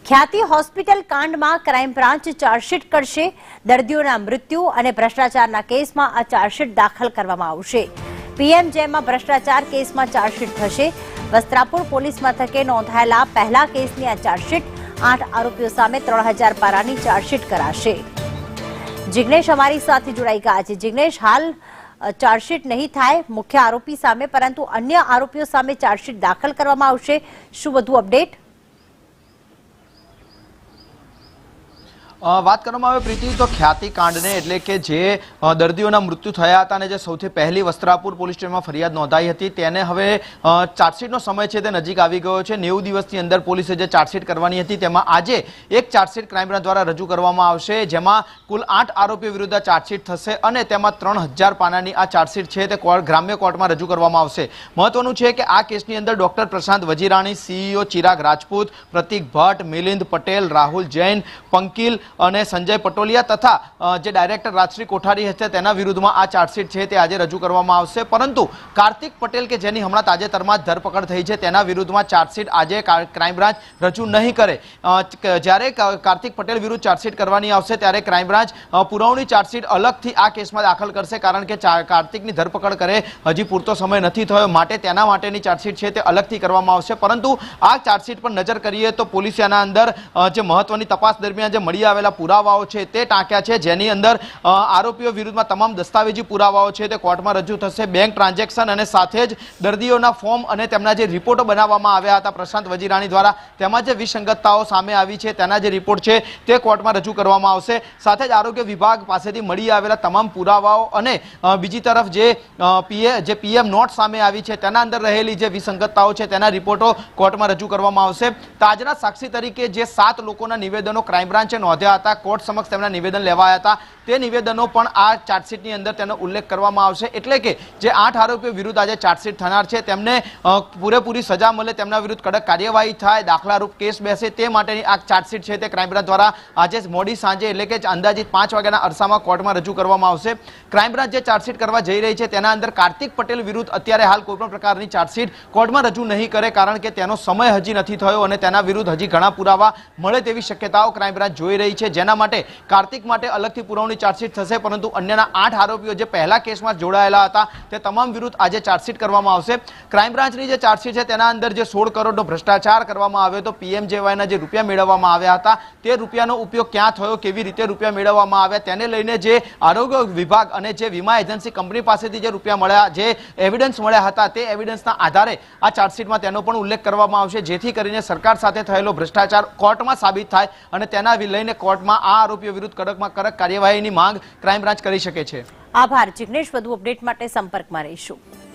ખ્યાતિ hospital કાંડમાં crime branch chargesheet કરશે। દર્દીઓના મૃત્યુ અને ભ્રષ્ટાચારના કેસમાં આ ચાર્જશીટ દાખલ કરવામાં આવશે। પીએમજેમાં ભ્રષ્ટાચાર કેસમાં ચાર્જશીટ થશે। વસ્ત્રાપુર પોલીસ મથકે નોંધાયેલા પહેલા કેસની આ ચાર્જશીટ 8 આરોપીઓ સામે 3000 પારાની ચાર્જશીટ કરાશે। જિગ્નેશ અમારી સાથે જોડાઈ ગયા છે। જિગ્નેશ, હાલ ચાર્જશીટ નહીં થાય મુખ્ય આરોપી સામે, પરંતુ અન્ય આરોપીઓ સામે ચાર્જશીટ દાખલ કરવામાં આવશે। શું વધુ અપડેટ? વાત કરવામાં આવે પ્રીતિ તો ખ્યાતિ કાંડને એટલે કે જે દર્દીઓના મૃત્યુ થયા હતા અને જે સૌથી પહેલી વસ્ત્રાપુર પોલીસ સ્ટેશનમાં ફરિયાદ નોંધાઈ હતી તેને હવે ચાર્જશીટનો સમય છે તે નજીક આવી ગયો છે। 90 દિવસની અંદર પોલીસે જે ચાર્જશીટ કરવાની હતી તેમાં આજે એક ચાર્જશીટ ક્રાઇમ બ્રાન્ચ દ્વારા રજૂ કરવામાં આવશે, જેમાં કુલ 8 આરોપીઓ વિરુદ્ધ ચાર્જશીટ થશે અને તેમાં 3000 પાનાની આ ચાર્જશીટ છે તે ગ્રામ્ય કોર્ટમાં રજૂ કરવામાં આવશે। મહત્વનું છે કે આ કેસની અંદર ડોક્ટર પ્રશાંત વજીરાણી, સીઈઓ ચિરાગ રાજપૂત, પ્રતિક ભટ્ટ, મિલિંદ પટેલ, રાહુલ જૈન, પંકિલ અને સંજય પટોલિયા તથા જે ડાયરેક્ટર રાજશ્રી કોઠારી હશે તેના વિરુદ્ધમાં આ ચાર્જશીટ છે તે આજે રજૂ કરવામાં આવશે। પરંતુ કાર્તિક પટેલ કે જેની હમણાં તાજેતરમાં જ ધરપકડ થઈ છે તેના વિરુદ્ધમાં ચાર્જશીટ આજે ક્રાઇમ બ્રાન્ચ રજૂ નહીં કરે। જ્યારે કાર્તિક પટેલ વિરુદ્ધ ચાર્જશીટ કરવાની આવશે ત્યારે ક્રાઇમ બ્રાન્ચ પુરવણી ચાર્જશીટ અલગથી આ કેસમાં દાખલ કરશે, કારણ કે કાર્તિકની ધરપકડ કરે હજી પૂરતો સમય નથી થયો, માટે તેના માટેની ચાર્જશીટ છે તે અલગથી કરવામાં આવશે। પરંતુ આ ચાર્જશીટ પર નજર કરીએ તો પોલીસે આના અંદર જે મહત્વની તપાસ દરમિયાન જે મળી આવેલા પુરાવાઓ છે તે ટાંક્યા છે, જેની અંદર આરોપીઓ વિરુદ્ધમાં તમામ દસ્તાવેજી પુરાવાઓ છે તે કોર્ટમાં રજૂ થશે। બેંક ટ્રાન્ઝેક્શન અને સાથે જ દર્દીઓના ફોર્મ અને તેમના જે રિપોર્ટો બનાવવામાં આવ્યા હતા પ્રશાંત વજીરાણી દ્વારા, તેમાં જે વિસંગતતાઓ સામે આવી છે તેના જે રિપોર્ટ છે તે કોર્ટમાં રજૂ કરવામાં આવશે। સાથે જ આરોગ્ય વિભાગ પાસેથી મળી આવેલા તમામ પુરાવાઓ અને બીજી તરફ જે પીએમ નોટ સામે આવી છે તેના અંદર રહેલી જે વિસંગતતાઓ છે તેના રિપોર્ટો કોર્ટમાં રજૂ કરવામાં આવશે। તાજના સાક્ષી તરીકે જે 7 લોકોના નિવેદનો ક્રાઇમ બ્રાન્ચે નોંધ્યા હતા, કોર્ટ સમક્ષ તેમના નિવેદન લેવાયા હતા, તે નિવેદનો પણ આ ચાર્જશીટની અંદર તેનો ઉલ્લેખ કરવામાં આવશે। એટલે કે જે 8 આરોપીઓ વિરુદ્ધ આજે ચાર્જશીટ થનાર છે તેમને પૂરેપૂરી સજા મળે, તેમના વિરુદ્ધ કડક કાર્યવાહી થાય, દાખલારૂપ કેસ બેસે, તે માટેની આ ચાર્જશીટ છે તે ક્રાઇમ બ્રાન્ચ દ્વારા આજે મોડી સાંજે એટલે કે અંદાજિત 5 વાગ્યાના અરસામાં કોર્ટમાં રજૂ કરવામાં આવશે। ક્રાઇમ બ્રાન્ચ જે ચાર્જશીટ કરવા જઈ રહી છે તેના અંદર કાર્તિક પટેલ વિરુદ્ધ અત્યારે હાલ કોઈપણ પ્રકારની ચાર્જશીટ કોર્ટમાં રજૂ નહીં કરે, કારણ કે તેનો સમય હજી નથી થયો અને તેના વિરુદ્ધ હજી ઘણા પુરાવા મળે તેવી શક્યતાઓ ક્રાઇમ બ્રાન્ચ જોઈ રહી છે, જેના માટે કાર્તિક માટે અલગથી પુરવણી ચાર્જશીટ થશે। પરંતુ અન્યના 8 આરોપીઓ જે પહેલા કેસમાં જોડાયેલા હતા તે તમામ વિરુદ્ધ આજે ચાર્જશીટ કરવામાં આવશે। ક્રાઇમ બ્રાન્ચની જે ચાર્જશીટ છે તેના અંદર જે 16 કરોડનો ભ્રષ્ટાચાર કરવામાં આવ્યો તો પીએમજેવાયના જે રૂપિયા મેળવવામાં આવ્યા હતા તે રૂપિયાનો ઉપયોગ ક્યાં થયો, કેવી રીતે રૂપિયા મેળવવામાં આવ્યા, તેને લઈને જે આરોગ્ય વિભાગ અને જે વીમા એજન્સી કંપની પાસેથી જે રૂપિયા મળ્યા, જે એવિડન્સ મળ્યા હતા, તે એવિડન્સના આધારે આ ચાર્જશીટમાં તેનો પણ ઉલ્લેખ કરવામાં આવશે, જેથી કરીને સરકાર સાથે થયેલો ભ્રષ્ટાચાર કોર્ટમાં સાબિત થાય અને તેના લઈને કોર્ટમાં આ આરોપીઓ વિરુદ્ધ કડકમાં કડક કાર્યવાહીની માંગ ક્રાઇમ બ્રાન્ચ કરી શકે છે। આભાર જિગ્નેશ, વધુ અપડેટ માટે સંપર્કમાં રહીશું।